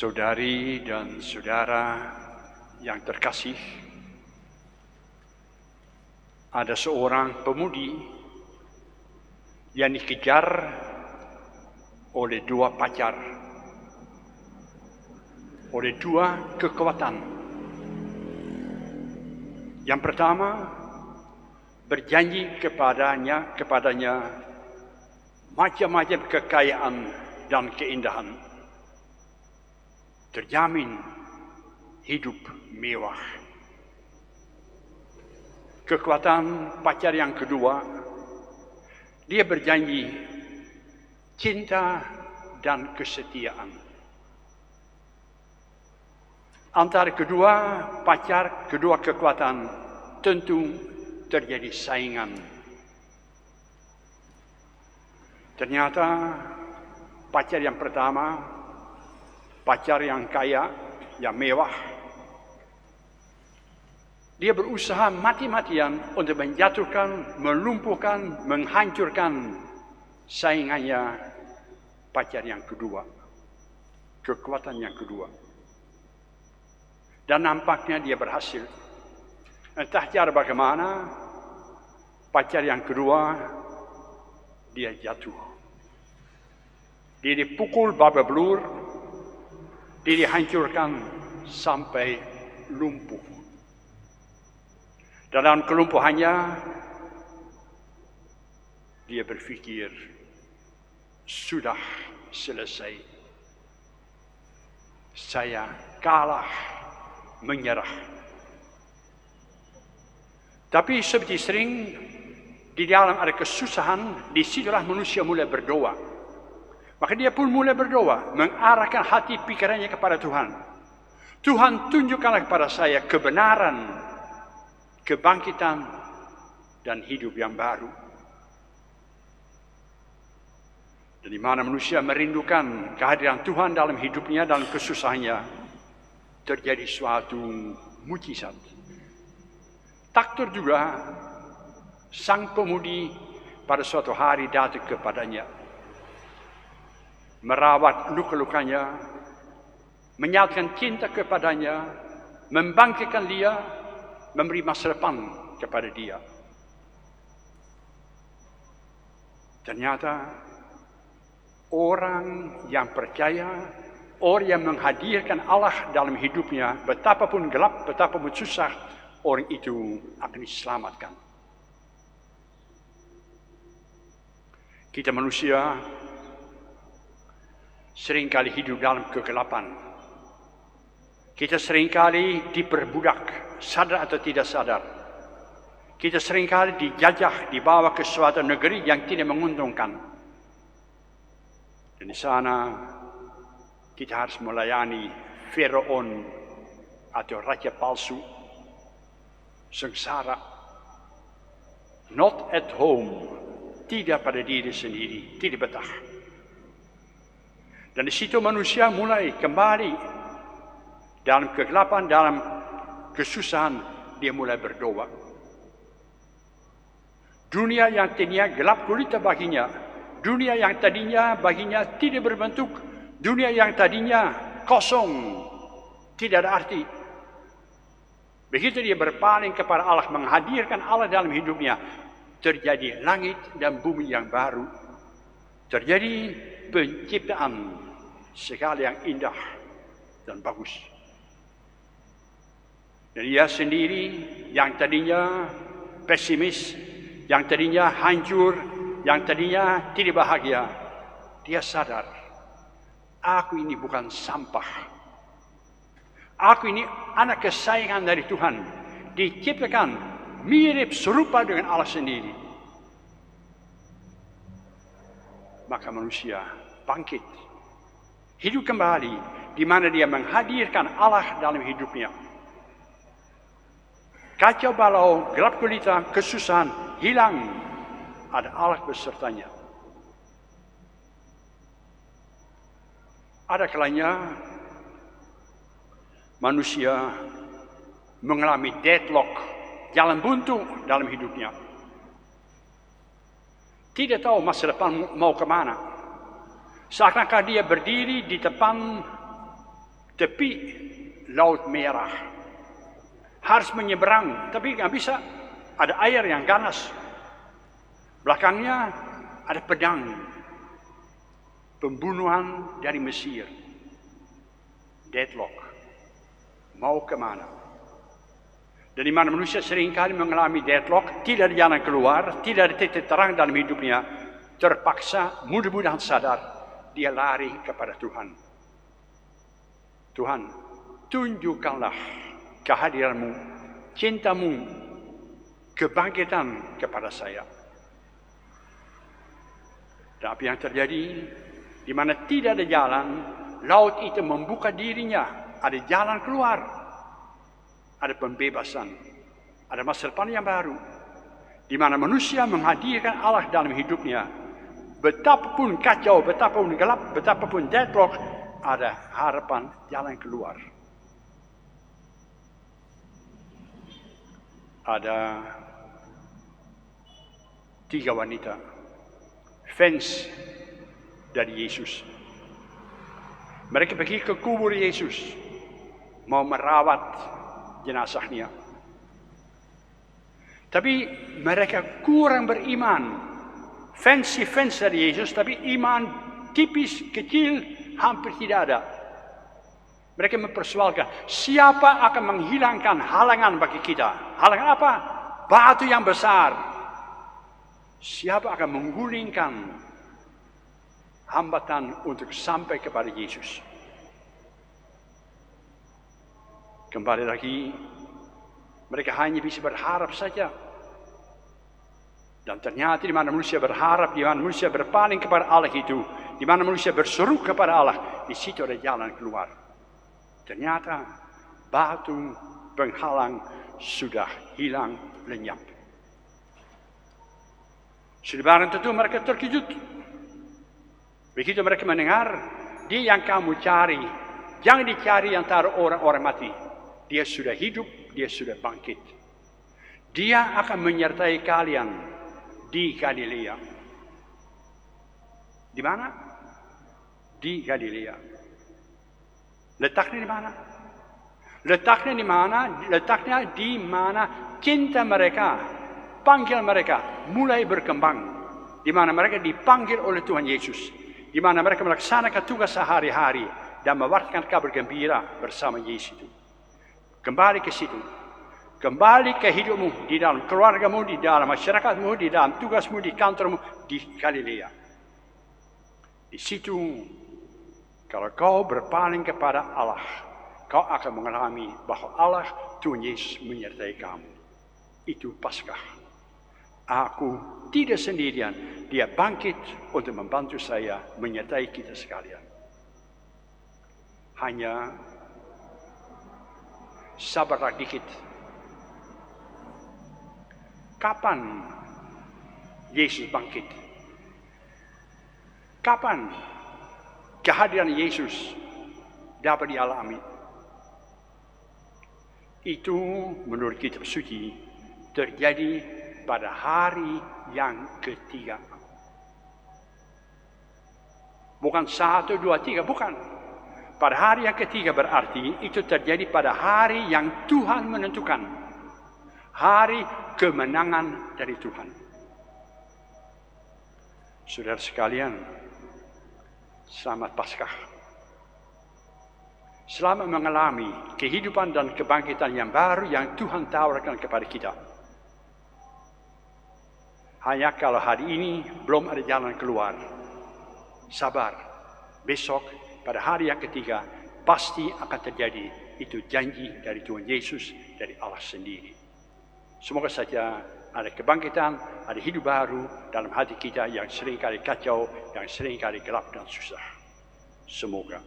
Saudari dan saudara yang terkasih, ada seorang pemudi yang dikejar oleh dua pacar, oleh dua kekuatan. Yang pertama berjanji kepadanya macam-macam kekayaan dan keindahan, terjamin hidup mewah. Kekuatan pacar yang kedua, dia berjanji cinta dan kesetiaan. Antara kedua pacar, kedua kekuatan, tentu terjadi saingan. Ternyata pacar yang pertama, pacar yang kaya, yang mewah, dia berusaha mati-matian untuk menjatuhkan, melumpuhkan, menghancurkan saingannya, pacar yang kedua, kekuatan yang kedua. Dan nampaknya dia berhasil. Entah cara bagaimana, pacar yang kedua, dia jatuh. Dia dipukul babak belur, dia dihancurkan sampai lumpuh. Dalam kelumpuhannya, dia berpikir, sudah selesai. Saya kalah, menyerah. Tapi seperti sering, di dalam ada kesusahan, disitulah manusia mulai berdoa. Maka dia pun mulai berdoa, mengarahkan hati pikirannya kepada Tuhan. Tuhan, tunjukkanlah kepada saya kebenaran, kebangkitan, dan hidup yang baru. Dan di mana manusia merindukan kehadiran Tuhan dalam hidupnya, dalam kesusahannya, terjadi suatu mujizat. Takdir juga, sang pemudi pada suatu hari datang kepadanya, merawat luka-lukanya, menyatakan cinta kepadanya, membangkitkan dia, memberi masa depan kepada dia. Ternyata orang yang percaya, orang yang menghadirkan Allah dalam hidupnya, betapapun gelap, betapapun susah, orang itu akan diselamatkan. Kita manusia seringkali hidup dalam kegelapan. Kita seringkali diperbudak, sadar atau tidak sadar. Kita seringkali dijajah, dibawa ke suatu negeri yang tidak menguntungkan. Dan di sana kita harus melayani Firaun atau raja palsu, sengsara, not at home, tidak pada diri sendiri, tidak betah. Dan di situ manusia mulai kembali dalam kegelapan, dalam kesusahan, dia mulai berdoa. Dunia yang tadinya gelap gulita baginya, dunia yang tadinya baginya tidak berbentuk, dunia yang tadinya kosong, tidak ada arti. Begitu dia berpaling kepada Allah, menghadirkan Allah dalam hidupnya, terjadi langit dan bumi yang baru. Terjadi penciptaan segala yang indah dan bagus. Dan dia sendiri yang tadinya pesimis, yang tadinya hancur, yang tadinya tidak bahagia, dia sadar, aku ini bukan sampah. Aku ini anak kesayangan dari Tuhan, diciptakan mirip serupa dengan Allah sendiri. Maka manusia bangkit, hidup kembali, di mana dia menghadirkan Allah dalam hidupnya. Kacau balau, gelap gulita, kesusahan hilang, ada Allah besertanya. Ada kalanya manusia mengalami deadlock, jalan buntu dalam hidupnya. Tidak tahu masa depan mau kemana. Seakan-akan dia berdiri di depan tepi Laut Merah. Harus menyeberang, tapi nggak bisa. Ada air yang ganas. Belakangnya ada pedang. Pembunuhan dari Mesir. Deadlock. Mau kemana? Dan di mana manusia seringkali mengalami deadlock, tidak ada jalan keluar, tidak ada titik terang dalam hidupnya, terpaksa mudah-mudahan sadar, dia lari kepada Tuhan. Tuhan, tunjukkanlah kehadiranmu, cintamu, kebangkitan kepada saya. Dan apa yang terjadi? Di mana tidak ada jalan, laut itu membuka dirinya, ada jalan keluar, ada pembebasan, ada masa depan yang baru, di mana manusia menghadirkan Allah dalam hidupnya. Betapapun kacau, betapapun gelap, betapapun deadlock, ada harapan jalan keluar. Ada 3 wanita, fans dari Yesus. Mereka pergi ke kubur Yesus, mau merawat jenazahnya. Tapi mereka kurang beriman. Fans dari Yesus, tapi iman tipis, kecil, hampir tidak ada. Mereka mempersoalkan, siapa akan menghilangkan halangan bagi kita? Halangan apa? Batu yang besar. Siapa akan menggulingkan hambatan untuk sampai kepada Yesus? Kembali lagi, mereka hanya bisa berharap saja. Dan ternyata di mana manusia berharap, di mana manusia berpaling kepada Allah itu, di mana manusia berseru kepada Allah, di situ ada jalan keluar. Ternyata batu penghalang sudah hilang lenyap. Sudah barang tentu mereka terkejut. Begitu mereka mendengar, dia yang kamu cari, jangan dicari antara orang-orang mati. Dia sudah hidup, dia sudah bangkit. Dia akan menyertai kalian di Galilea. Di mana? Di Galilea. Letaknya di mana? Letaknya di mana? Letaknya di mana cinta mereka, panggil mereka mulai berkembang. Di mana mereka dipanggil oleh Tuhan Yesus. Di mana mereka melaksanakan tugas sehari-hari dan mewartakan kabar gembira bersama Yesus itu. Kembali ke situ. Kembali ke hidupmu, di dalam keluargamu, di dalam masyarakatmu, di dalam tugasmu, di kantormu, di Galilea. Di situ, kalau kau berpaling kepada Allah, kau akan mengalami bahwa Allah, Tuhan Yesus menyertai kamu. Itu Paskah. Aku tidak sendirian, dia bangkit untuk membantu saya, menyertai kita sekalian. Hanya sabarlah dikit. Kapan Yesus bangkit? Kapan kehadiran Yesus dapat dialami? Itu menurut kitab suci terjadi pada hari yang ketiga. Bukan 1, 2, 3, bukan. Pada hari yang ketiga berarti itu terjadi pada hari yang Tuhan menentukan. Hari kemenangan dari Tuhan. Saudara sekalian, selamat Paskah. Selamat mengalami kehidupan dan kebangkitan yang baru yang Tuhan tawarkan kepada kita. Hanya kalau hari ini belum ada jalan keluar, sabar. Besok pada hari yang ketiga pasti akan terjadi. Itu janji dari Tuhan Yesus, dari Allah sendiri. Semoga saja ada kebangkitan, ada hidup baru dalam hati kita yang seringkali kacau, yang seringkali gelap dan susah. Semoga.